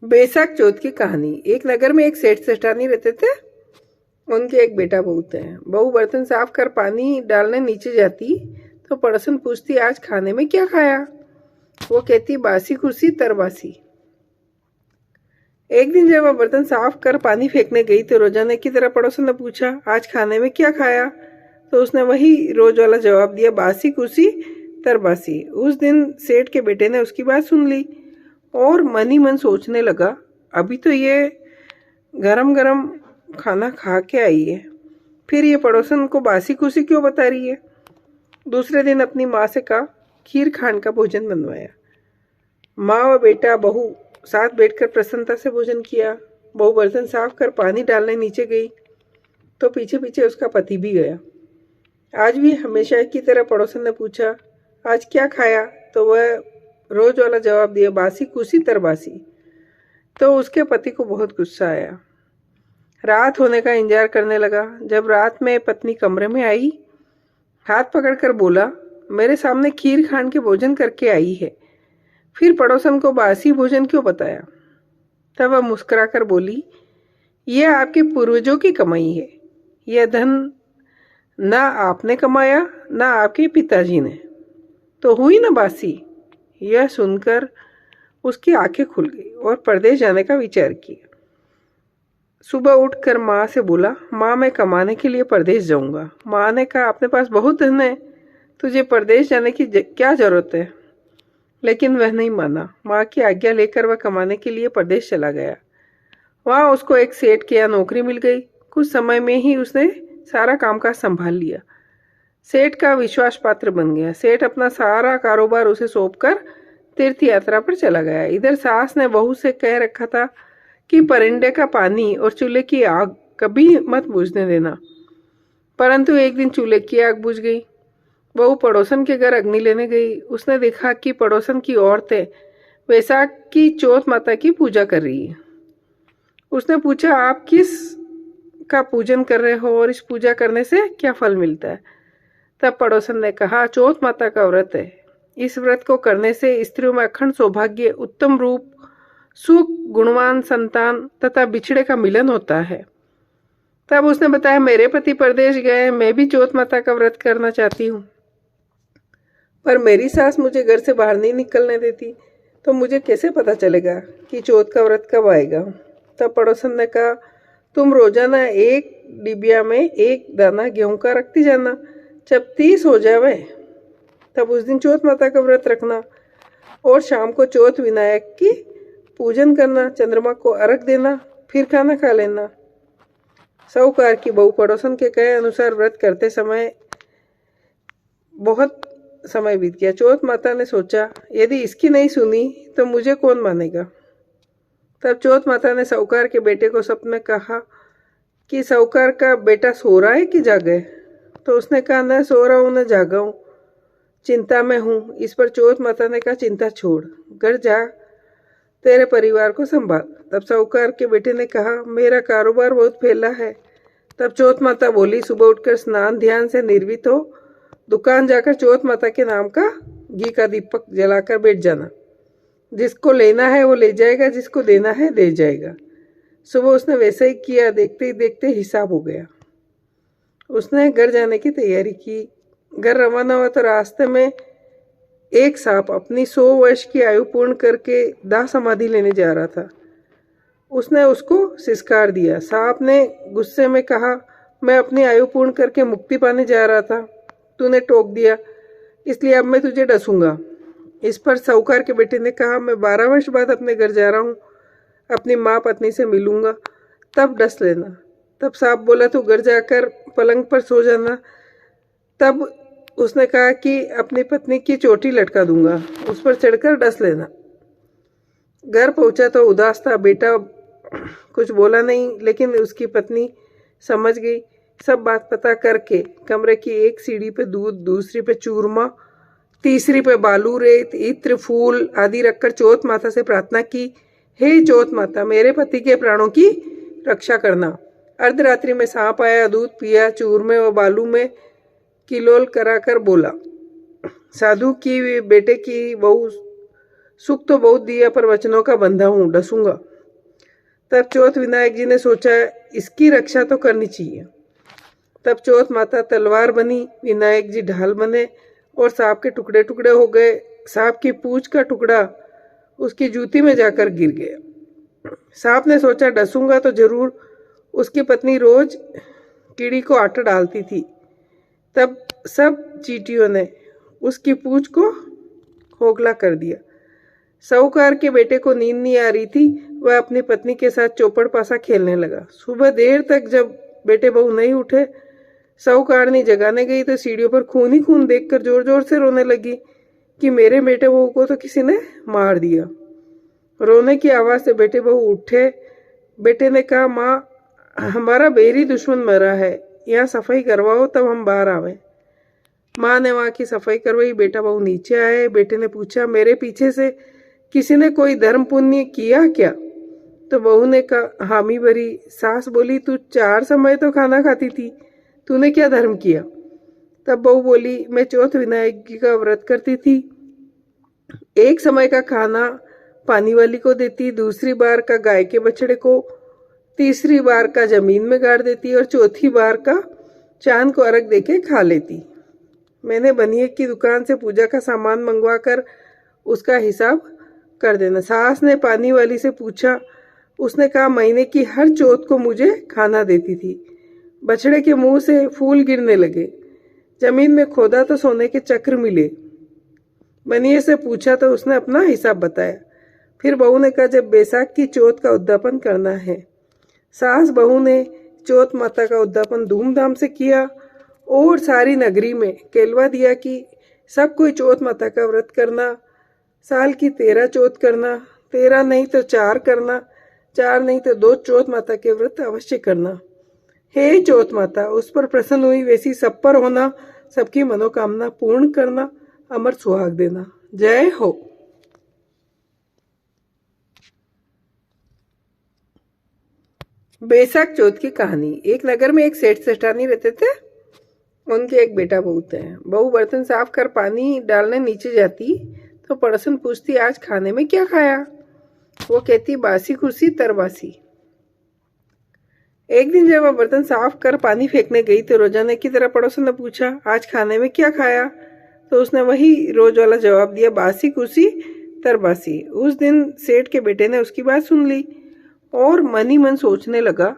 बैसाख चौथ की कहानी। एक नगर में एक सेठ सेठानी रहते थे। उनके एक बेटा बहू थे। बहू बर्तन साफ कर पानी डालने नीचे जाती तो पड़ोसन पूछती, आज खाने में क्या खाया? वो कहती, बासी कुर्सी तरबासी। एक दिन जब वह बर्तन साफ कर पानी फेंकने गई तो रोजाना की तरह पड़ोसन ने पूछा, आज खाने में क्या खाया? तो उसने वही रोज वाला जवाब दिया, बासी कुर्सी तरबासी। उस दिन सेठ के बेटे ने उसकी बात सुन ली और मन ही मन सोचने लगा, अभी तो ये गरम गरम खाना खा के आई है, फिर ये पड़ोसन को बासी कुर्सी क्यों बता रही है? दूसरे दिन अपनी माँ से कहा, खीर खांड का भोजन बनवाया। माँ व बेटा बहू साथ बैठकर प्रसन्नता से भोजन किया। बहू बर्तन साफ कर पानी डालने नीचे गई तो पीछे पीछे उसका पति भी गया। आज भी हमेशा की तरह पड़ोसन ने पूछा, आज क्या खाया? तो वह रोज वाला जवाब दिया, बासी कुर्सी तरबासी। तो उसके पति को बहुत गुस्सा आया। रात होने का इंतजार करने लगा। जब रात में पत्नी कमरे में आई, हाथ पकड़कर बोला, मेरे सामने खीर खान के भोजन करके आई है, फिर पड़ोसन को बासी भोजन क्यों बताया? तब वह मुस्कुरा कर बोली, यह आपके पूर्वजों की कमाई है। यह धन ना आपने कमाया ना आपके पिताजी ने, तो हुई ना बासी। यह सुनकर उसकी आंखें खुल गई और परदेश जाने का विचार किया। सुबह उठकर माँ से बोला, माँ मैं कमाने के लिए परदेश जाऊंगा। माँ ने कहा, अपने पास बहुत धन है, तुझे परदेश जाने की क्या जरूरत है? लेकिन वह नहीं माना। माँ की आज्ञा लेकर वह कमाने के लिए परदेश चला गया। वहाँ उसको एक सेठ के यहाँ नौकरी मिल गई। कुछ समय में ही उसने सारा कामकाज संभाल लिया। सेठ का विश्वास पात्र बन गया। सेठ अपना सारा कारोबार उसे सौंपकर तीर्थ यात्रा पर चला गया। इधर सास ने बहू से कह रखा था कि परिंदे का पानी और चूल्हे की आग कभी मत बुझने देना, परंतु एक दिन चूल्हे की आग बुझ गई। बहू पड़ोसन के घर अग्नि लेने गई। उसने देखा कि पड़ोसन की औरतें वैसाख की चौथ माता की पूजा कर रही है। उसने पूछा, आप किस का पूजन कर रहे हो और इस पूजा करने से क्या फल मिलता है? तब पड़ोसन ने कहा, चौथ माता का व्रत है। इस व्रत को करने से स्त्रियों में अखंड सौभाग्य, उत्तम रूप, सुख, गुणवान संतान तथा बिछड़े का मिलन होता है। तब उसने बताया, मेरे पति परदेश गए, मैं भी चौथ माता का व्रत करना चाहती हूँ, पर मेरी सास मुझे घर से बाहर नहीं निकलने देती, तो मुझे कैसे पता चलेगा कि चौथ का व्रत कब आएगा? तब पड़ोसन ने कहा, तुम रोजाना एक डिबिया में एक दाना गेहूं का रखती जाना, जब 30 हो जावे तब उस दिन चौथ माता का व्रत रखना और शाम को चौथ विनायक की पूजन करना, चंद्रमा को अर्घ देना, फिर खाना खा लेना। साहूकार की बहू पड़ोसन के कहे अनुसार व्रत करते समय बहुत समय बीत गया। चौथ माता ने सोचा, यदि इसकी नहीं सुनी तो मुझे कौन मानेगा? तब चौथ माता ने साहूकार के बेटे को सपने में कहा कि साहूकार का बेटा सो रहा है कि जागा है? तो उसने कहा, न सो रहा हूँ न जागा हूँ, चिंता में हूँ। इस पर चौथ माता ने कहा, चिंता छोड़, घर जा, तेरे परिवार को संभाल। तब साहूकार के बेटे ने कहा, मेरा कारोबार बहुत फैला है। तब चौथ माता बोली, सुबह उठकर स्नान ध्यान से निर्वित हो दुकान जाकर चौथ माता के नाम का घी का दीपक जलाकर बैठ जाना। जिसको लेना है वो ले जाएगा, जिसको देना है दे जाएगा। सुबह उसने वैसा ही किया। देखते ही देखते हिसाब हो गया। उसने घर जाने की तैयारी की। घर रवाना हुआ तो रास्ते में एक सांप अपनी 100 वर्ष की आयु पूर्ण करके दाह समाधि लेने जा रहा था। उसने उसको सिसकार दिया। सांप ने गुस्से में कहा, मैं अपनी आयु पूर्ण करके मुक्ति पाने जा रहा था, तूने टोक दिया, इसलिए अब मैं तुझे डसूंगा। इस पर साहूकार के बेटे ने कहा, मैं 12 वर्ष बाद अपने घर जा रहा हूँ, अपनी माँ पत्नी से मिलूंगा, तब डस लेना। तब सांप बोला, तू घर जाकर पलंग पर सो जाना। तब उसने कहा कि अपनी पत्नी की चोटी लटका दूंगा, उस पर चढ़कर डस लेना। घर पहुंचा तो उदास था। बेटा कुछ बोला नहीं, लेकिन उसकी पत्नी समझ गई। सब बात पता करके कमरे की एक सीढ़ी पे दूध, दूसरी पे चूरमा, तीसरी पे बालू, रेत, इत्र, फूल आदि रखकर चौथ माता से प्रार्थना की, हे चौथ माता, मेरे पति के प्राणों की रक्षा करना। अर्धरात्रि में सांप आया, दूध पिया, चूरमे व बालू में किलोल कराकर बोला, साधु की बेटे की बहू, सुख तो बहुत दिया पर वचनों का बंधा हूँ, डसूंगा। तब चौथ विनायक जी ने सोचा इसकी रक्षा तो करनी चाहिए। तब चौथ माता तलवार बनी, विनायक जी ढाल बने और सांप के टुकड़े टुकड़े हो गए। सांप की पूंछ का टुकड़ा उसकी जूती में जाकर गिर गया। सांप ने सोचा डसूंगा तो जरूर। उसकी पत्नी रोज कीड़ी को आटा डालती थी। तब सब चींटियों ने उसकी पूंछ को खोखला कर दिया। साहूकार के बेटे को नींद नहीं आ रही थी। वह अपनी पत्नी के साथ चौपड़ पासा खेलने लगा। सुबह देर तक जब बेटे बहू नहीं उठे, साहूकारनी जगाने गई तो सीढ़ियों पर खून ही खून देखकर जोर जोर से रोने लगी कि मेरे बेटे बहू को तो किसी ने मार दिया। रोने की आवाज से बेटे बहू उठे। बेटे ने कहा, माँ हमारा बेरी दुश्मन मरा है, यहाँ सफाई करवाओ तब हम बाहर आवे। माँ ने वहाँ की सफाई करवाई। बेटा बहू नीचे आए। बेटे ने पूछा, मेरे पीछे से किसी ने कोई धर्म पुण्य किया क्या? तो बहू ने कहा, हामी भरी। सास बोली, तू 4 समय तो खाना खाती थी, तूने क्या धर्म किया? तब बहू बोली, मैं चौथ विनायक जी का व्रत करती थी। 1 समय का खाना पानी वाली को देती, दूसरी बार का गाय के बछड़े को, तीसरी बार का जमीन में गाड़ देती और चौथी बार का चांद को अर्घ देके खा लेती। मैंने बनिए की दुकान से पूजा का सामान मंगवा कर उसका हिसाब कर देना। सास ने पानी वाली से पूछा। उसने कहा, महीने की हर चौथ को मुझे खाना देती थी। बछड़े के मुंह से फूल गिरने लगे। जमीन में खोदा तो सोने के चक्र मिले। बनिए से पूछा तो उसने अपना हिसाब बताया। फिर बहू ने कहा, जब बैसाख की चौथ का उद्यापन करना है। सास बहू ने चौथ माता का उद्यापन धूमधाम से किया और सारी नगरी में कहलवा दिया कि सब कोई चौथ माता का व्रत करना। साल की 13 चौथ करना, 13 नहीं तो 4 करना, 4 नहीं तो 2 चौथ माता के व्रत अवश्य करना। हे चौथ माता, उस पर प्रसन्न हुई वैसी सब पर होना, सबकी मनोकामना पूर्ण करना, अमर सुहाग देना। जय हो। बैसाख चौथ की कहानी। एक नगर में एक सेठ सेठानी रहते थे। उनके एक बेटा बहू थे। बहू बर्तन साफ कर पानी डालने नीचे जाती तो पड़ोसन पूछती, आज खाने में क्या खाया? वो कहती, बासी कुर्सी तरबासी। एक दिन जब वह बर्तन साफ कर पानी फेंकने गई तो रोजाना की तरह पड़ोसन ने पूछा, आज खाने में क्या खाया? तो उसने वही रोज वाला जवाब दिया, बासी कुर्सी तरबासी। उस दिन सेठ के बेटे ने उसकी बात सुन ली और मन ही मन सोचने लगा,